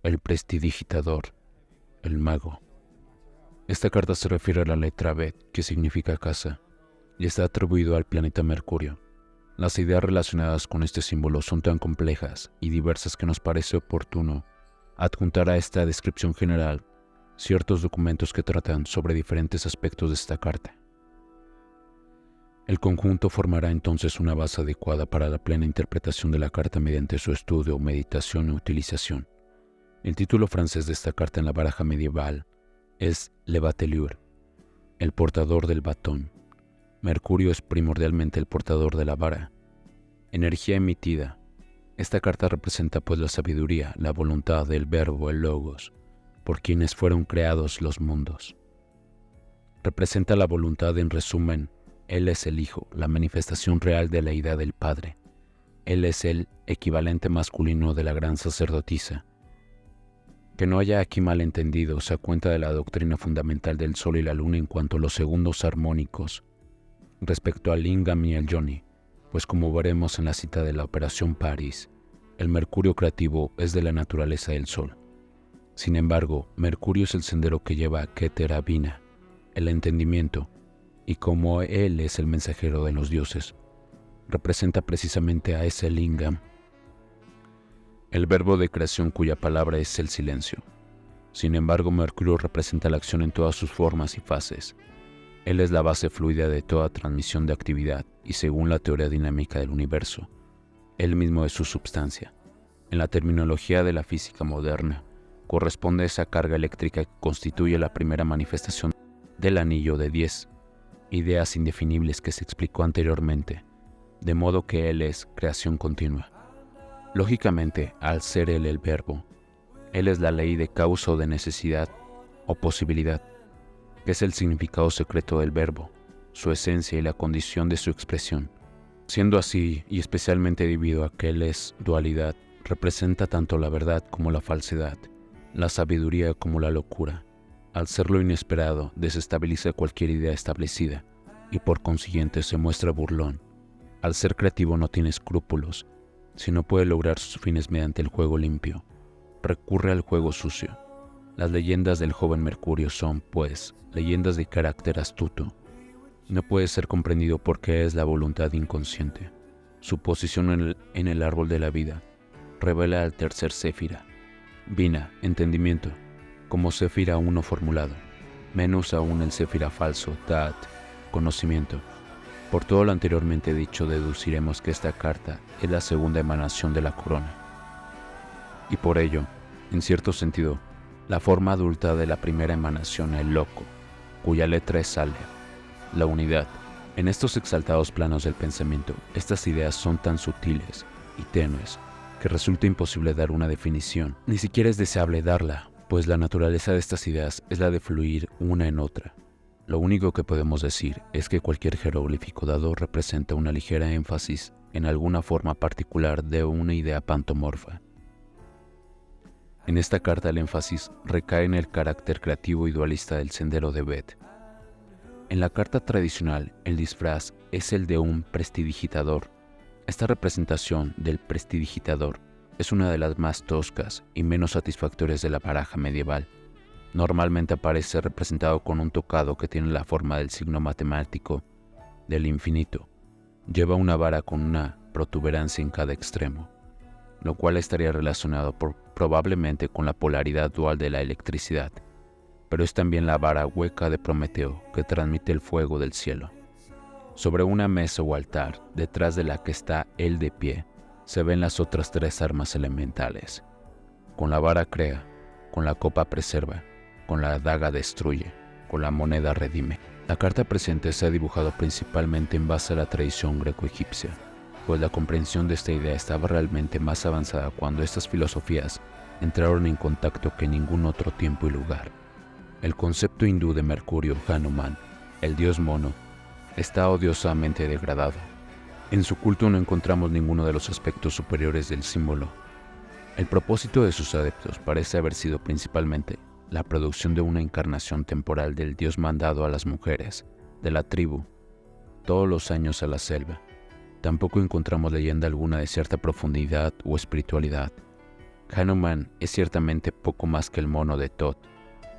el prestidigitador, el mago. Esta carta se refiere a la letra Bet, que significa casa, y está atribuido al planeta Mercurio. Las ideas relacionadas con este símbolo son tan complejas y diversas que nos parece oportuno adjuntar a esta descripción general ciertos documentos que tratan sobre diferentes aspectos de esta carta. El conjunto formará entonces una base adecuada para la plena interpretación de la carta mediante su estudio, meditación y utilización. El título francés de esta carta en la baraja medieval es Le Batelier, el portador del batón. Mercurio es primordialmente el portador de la vara. Energía emitida. Esta carta representa pues la sabiduría, la voluntad, el verbo, el logos, por quienes fueron creados los mundos. Representa la voluntad en resumen. Él es el Hijo, la manifestación real de la idea del Padre. Él es el equivalente masculino de la gran sacerdotisa. Que no haya aquí malentendidos a cuenta de la doctrina fundamental del Sol y la Luna en cuanto a los segundos armónicos respecto al lingam y al yoni, pues como veremos en la cita de la Operación París, el mercurio creativo es de la naturaleza del Sol. Sin embargo, Mercurio es el sendero que lleva a Keter a Binah, el entendimiento, y como él es el mensajero de los dioses, representa precisamente a ese lingam, el verbo de creación cuya palabra es el silencio. Sin embargo, Mercurio representa la acción en todas sus formas y fases. Él es la base fluida de toda transmisión de actividad y según la teoría dinámica del universo, él mismo es su substancia. En la terminología de la física moderna, corresponde a esa carga eléctrica que constituye la primera manifestación del anillo de 10 ideas indefinibles que se explicó anteriormente, de modo que él es creación continua. Lógicamente, al ser él el verbo, él es la ley de causa o de necesidad o posibilidad, que es el significado secreto del verbo, su esencia y la condición de su expresión. Siendo así, y especialmente debido a que él es dualidad, representa tanto la verdad como la falsedad, la sabiduría como la locura. Al ser lo inesperado, desestabiliza cualquier idea establecida y por consiguiente se muestra burlón. Al ser creativo no tiene escrúpulos, sino puede lograr sus fines mediante el juego limpio. Recurre al juego sucio. Las leyendas del joven Mercurio son, pues, leyendas de carácter astuto. No puede ser comprendido porque es la voluntad inconsciente. Su posición en el árbol de la vida revela al tercer Séfira, Binah, entendimiento, como Séfira uno formulado, menos aún el Séfira falso, Da'at, conocimiento. Por todo lo anteriormente dicho, deduciremos que esta carta es la segunda emanación de la corona. Y por ello, en cierto sentido, la forma adulta de la primera emanación, el loco, cuya letra es Aleph, la unidad. En estos exaltados planos del pensamiento, estas ideas son tan sutiles y tenues que resulta imposible dar una definición. Ni siquiera es deseable darla, pues la naturaleza de estas ideas es la de fluir una en otra. Lo único que podemos decir es que cualquier jeroglífico dado representa una ligera énfasis en alguna forma particular de una idea pantomorfa. En esta carta el énfasis recae en el carácter creativo y dualista del sendero de Bet. En la carta tradicional, el disfraz es el de un prestidigitador. Esta representación del prestidigitador es una de las más toscas y menos satisfactorias de la baraja medieval. Normalmente aparece representado con un tocado que tiene la forma del signo matemático del infinito. Lleva una vara con una protuberancia en cada extremo, lo cual estaría relacionado probablemente con la polaridad dual de la electricidad, pero es también la vara hueca de Prometeo que transmite el fuego del cielo. Sobre una mesa o altar, detrás de la que está él de pie, se ven las otras tres armas elementales. Con la vara crea, con la copa preserva, con la daga destruye, con la moneda redime. La carta presente se ha dibujado principalmente en base a la tradición greco-egipcia, pues la comprensión de esta idea estaba realmente más avanzada cuando estas filosofías entraron en contacto que en ningún otro tiempo y lugar. El concepto hindú de Mercurio, Hanuman, el dios mono, está odiosamente degradado. En su culto no encontramos ninguno de los aspectos superiores del símbolo. El propósito de sus adeptos parece haber sido principalmente la producción de una encarnación temporal del dios mandado a las mujeres de la tribu todos los años a la selva. Tampoco encontramos leyenda alguna de cierta profundidad o espiritualidad. Hanuman es ciertamente poco más que el mono de Thoth.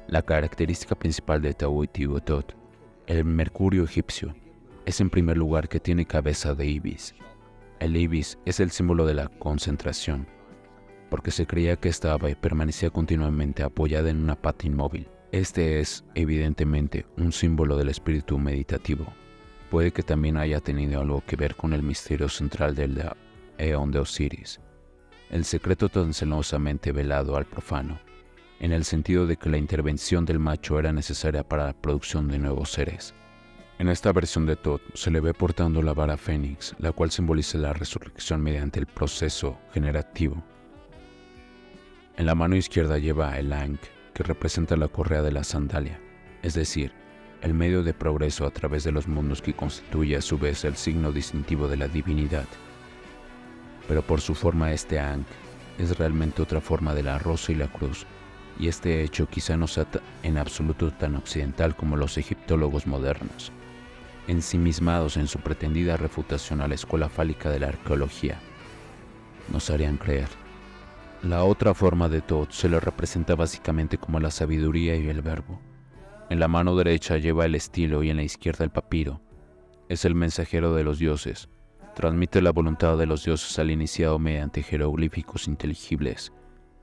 La característica principal de Tahuti o Thoth, el mercurio egipcio, es en primer lugar que tiene cabeza de ibis. El ibis es el símbolo de la concentración, porque se creía que estaba y permanecía continuamente apoyada en una pata inmóvil. Este es, evidentemente, un símbolo del espíritu meditativo. Puede que también haya tenido algo que ver con el misterio central del eón de Osiris, el secreto tan celosamente velado al profano, en el sentido de que la intervención del macho era necesaria para la producción de nuevos seres. En esta versión de Thoth se le ve portando la vara fénix, la cual simboliza la resurrección mediante el proceso generativo. En la mano izquierda lleva el Ankh, que representa la correa de la sandalia, es decir, el medio de progreso a través de los mundos que constituye a su vez el signo distintivo de la divinidad. Pero por su forma este Ankh es realmente otra forma de la rosa y la cruz, y este hecho quizá no sea en absoluto tan occidental como los egiptólogos modernos, ensimismados en su pretendida refutación a la escuela fálica de la arqueología, nos harían creer. La otra forma de Thoth se le representa básicamente como la sabiduría y el verbo. En la mano derecha lleva el estilo y en la izquierda el papiro. Es el mensajero de los dioses. Transmite la voluntad de los dioses al iniciado mediante jeroglíficos inteligibles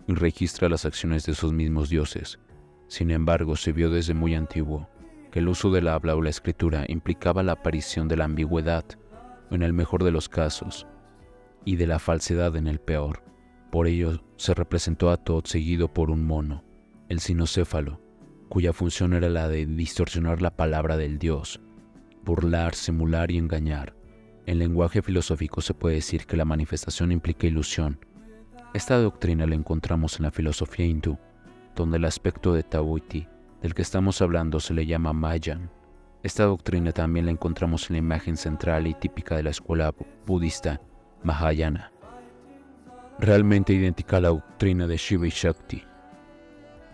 y registra las acciones de esos mismos dioses. Sin embargo, se vio desde muy antiguo que el uso del habla o la escritura implicaba la aparición de la ambigüedad en el mejor de los casos y de la falsedad en el peor. Por ello se representó a Thoth seguido por un mono, el cinocéfalo, cuya función era la de distorsionar la palabra del dios, burlar, simular y engañar. En lenguaje filosófico se puede decir que la manifestación implica ilusión. Esta doctrina la encontramos en la filosofía hindú, donde el aspecto de Tahuti, del que estamos hablando, se le llama Mayan. Esta doctrina también la encontramos en la imagen central y típica de la escuela budista Mahayana, realmente idéntica a la doctrina de Shiva y Shakti.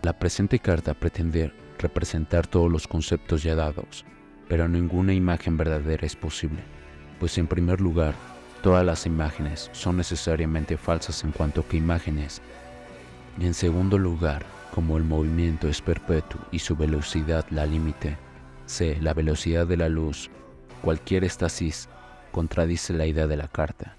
La presente carta pretende representar todos los conceptos ya dados, pero ninguna imagen verdadera es posible, pues en primer lugar, todas las imágenes son necesariamente falsas en cuanto que imágenes, y en segundo lugar, como el movimiento es perpetuo y su velocidad la límite, c. la velocidad de la luz, cualquier éstasis contradice la idea de la carta.